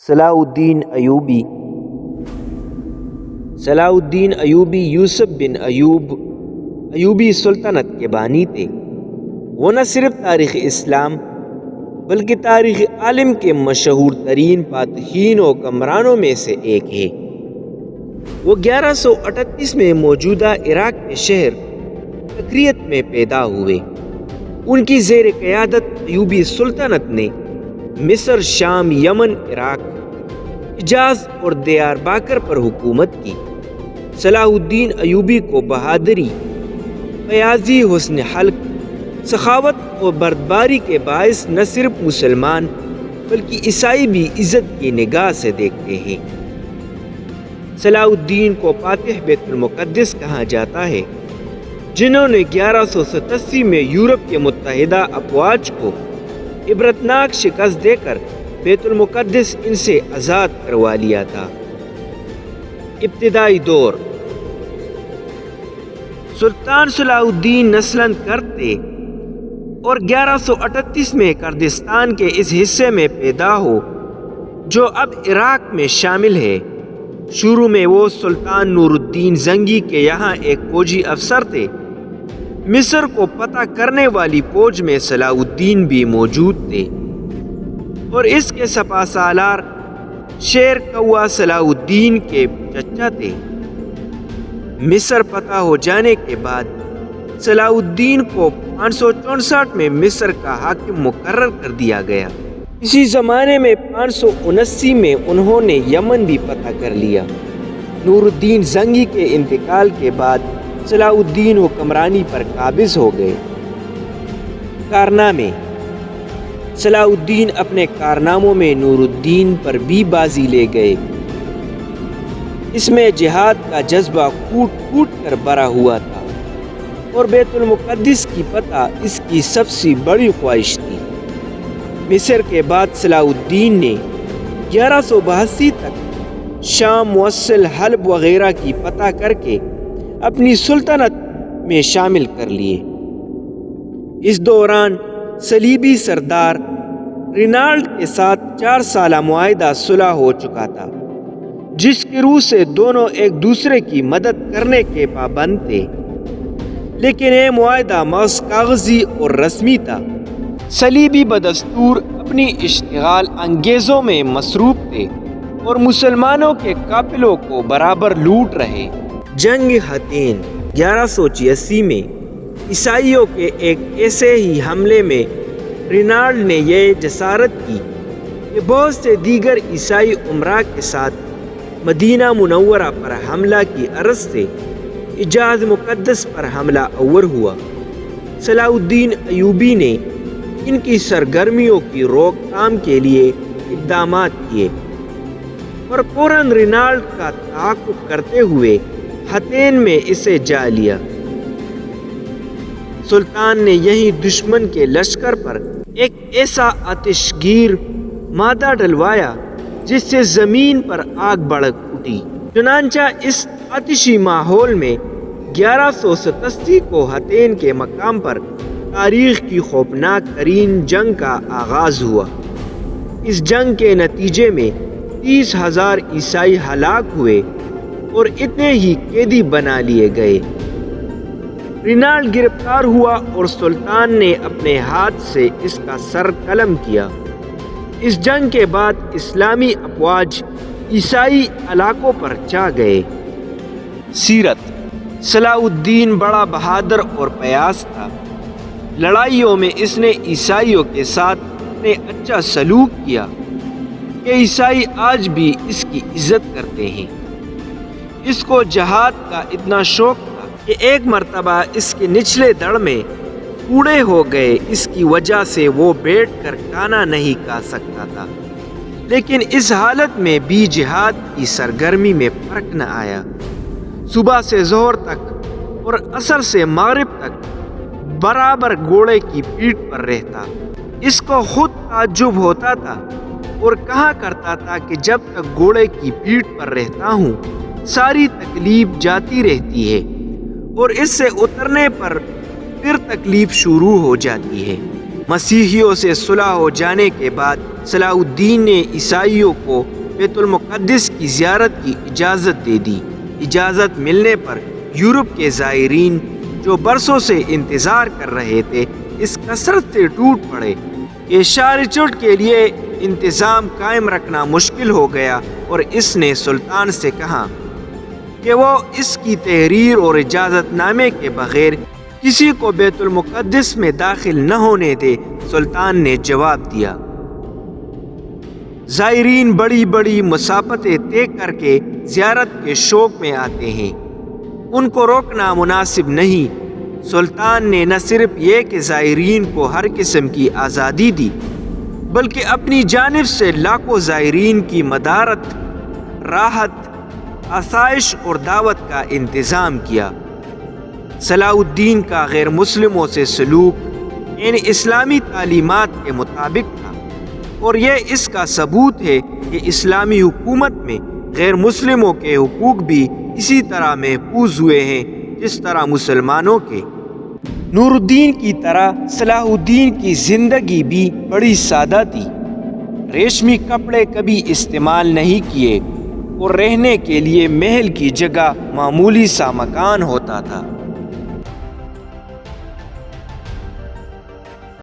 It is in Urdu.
صلاح الدین ایوبی یوسف بن ایوبی سلطنت کے بانی تھے۔ وہ نہ صرف تاریخ اسلام بلکہ تاریخ عالم کے مشہور ترین فاتحین و حکمرانوں میں سے ایک ہے۔ وہ 1138 میں موجودہ عراق کے شہر تکریت میں پیدا ہوئے۔ ان کی زیر قیادت ایوبی سلطنت نے مصر، شام، یمن، عراق، حجاز اور دیار باکر پر حکومت کی۔ صلاح الدین ایوبی کو بہادری، فیاضی، حسن خلق، سخاوت اور بردباری کے باعث نہ صرف مسلمان بلکہ عیسائی بھی عزت کی نگاہ سے دیکھتے ہیں۔ صلاح الدین کو فاتح بیت المقدس کہا جاتا ہے، جنہوں نے 1187 میں یورپ کے متحدہ افواج کو عبرتناک شکست دے کر بیت المقدس ان سے آزاد کروا لیا تھا۔ ابتدائی دور: سلطان صلاح الدین نسلاً کرد تھے اور 1138 میں کردستان کے اس حصے میں پیدا ہو جو اب عراق میں شامل ہے۔ شروع میں وہ سلطان نور الدین زنگی کے یہاں ایک فوجی افسر تھے۔ مصر کو فتح کرنے والی فوج میں صلاح الدین بھی موجود تھے اور اس کے سپہ سالار شیر قوا صلاح الدین کے چچا تھے۔ مصر فتح ہو جانے کے بعد صلاح الدین کو 564 میں مصر کا حاکم مقرر کر دیا گیا۔ اسی زمانے میں 579 میں انہوں نے یمن بھی فتح کر لیا۔ نور الدین زنگی کے انتقال کے بعد صلاح الدین حکمرانی پر قابض ہو گئے۔ کارنامے: صلاح الدین اپنے کارناموں میں نور الدین پر بھی بازی لے گئے۔ اس میں جہاد کا جذبہ پھوٹ پھوٹ کر بھرا ہوا تھا اور بیت المقدس کی فتح اس کی سب سے بڑی خواہش تھی۔ مصر کے بعد صلاح الدین نے 1182 تک شام، موصل، حلب وغیرہ کی فتح کر کے اپنی سلطنت میں شامل کر لیے۔ اس دوران صلیبی سردار رینالڈ کے ساتھ 4 سالہ معاہدہ صلح ہو چکا تھا، جس کی روح سے دونوں ایک دوسرے کی مدد کرنے کے پابند تھے، لیکن یہ معاہدہ محض کاغذی اور رسمی تھا۔ صلیبی بدستور اپنی اشتعال انگیزوں میں مصروف تھے اور مسلمانوں کے قافلوں کو برابر لوٹ رہے۔ جنگ حطین 1186 میں عیسائیوں کے ایک ایسے ہی حملے میں رینالڈ نے یہ جسارت کی کہ بہت سے دیگر عیسائی امراء کے ساتھ مدینہ منورہ پر حملہ کی غرض سے حجاز مقدس پر حملہ آور ہوا۔ صلاح الدین ایوبی نے ان کی سرگرمیوں کی روک تھام کے لیے اقدامات کیے اور فوراً رینالڈ کا تعاقب کرتے ہوئے حطین میں اسے جا لیا۔ سلطان نے یہی دشمن کے لشکر پر ایک ایسا آتش گیر مادہ ڈلوایا جس سے زمین پر آگ بھڑک اٹھی۔ چنانچہ اس آتشی ماحول میں 1187 کو حطین کے مقام پر تاریخ کی خوفناک ترین جنگ کا آغاز ہوا۔ اس جنگ کے نتیجے میں 30,000 عیسائی ہلاک ہوئے اور اتنے ہی قیدی بنا لیے گئے۔ رینالڈ گرفتار ہوا اور سلطان نے اپنے ہاتھ سے اس کا سر قلم کیا۔ اس جنگ کے بعد اسلامی افواج عیسائی علاقوں پر چھا گئے۔ سیرت: صلاح الدین بڑا بہادر اور فیاض تھا۔ لڑائیوں میں اس نے عیسائیوں کے ساتھ اتنے اچھا سلوک کیا کہ عیسائی آج بھی اس کی عزت کرتے ہیں۔ اس کو جہاد کا اتنا شوق تھا کہ ایک مرتبہ اس کے نچلے دڑ میں کوڑے ہو گئے۔ اس کی وجہ سے وہ بیٹھ کر کھانا نہیں کھا سکتا تھا، لیکن اس حالت میں بھی جہاد کی سرگرمی میں فرق نہ آیا۔ صبح سے ظہر تک اور عصر سے مغرب تک برابر گھوڑے کی پیٹھ پر رہتا۔ اس کو خود تعجب ہوتا تھا اور کہا کرتا تھا کہ جب تک گھوڑے کی پیٹھ پر رہتا ہوں ساری تکلیف جاتی رہتی ہے اور اس سے اترنے پر پھر تکلیف شروع ہو جاتی ہے۔ مسیحیوں سے صلح ہو جانے کے بعد صلاح الدین نے عیسائیوں کو بیت المقدس کی زیارت کی اجازت دے دی۔ اجازت ملنے پر یورپ کے زائرین جو برسوں سے انتظار کر رہے تھے اس کثرت سے ٹوٹ پڑے کہ شارچوٹ کے لیے انتظام قائم رکھنا مشکل ہو گیا، اور اس نے سلطان سے کہا کہ وہ اس کی تحریر اور اجازت نامے کے بغیر کسی کو بیت المقدس میں داخل نہ ہونے دے۔ سلطان نے جواب دیا، زائرین بڑی بڑی مسافتیں طے کر کے زیارت کے شوق میں آتے ہیں، ان کو روکنا مناسب نہیں۔ سلطان نے نہ صرف یہ کہ زائرین کو ہر قسم کی آزادی دی، بلکہ اپنی جانب سے لاکھوں زائرین کی مدارت، راحت، آسائش اور دعوت کا انتظام کیا۔ صلاح الدین کا غیر مسلموں سے سلوک اسلامی تعلیمات کے مطابق تھا، اور یہ اس کا ثبوت ہے کہ اسلامی حکومت میں غیر مسلموں کے حقوق بھی اسی طرح محفوظ ہوئے ہیں جس طرح مسلمانوں کے۔ نور الدین کی طرح صلاح الدین کی زندگی بھی بڑی سادہ تھی۔ ریشمی کپڑے کبھی استعمال نہیں کیے، اور رہنے کے لیے محل کی جگہ معمولی سا مکان ہوتا تھا۔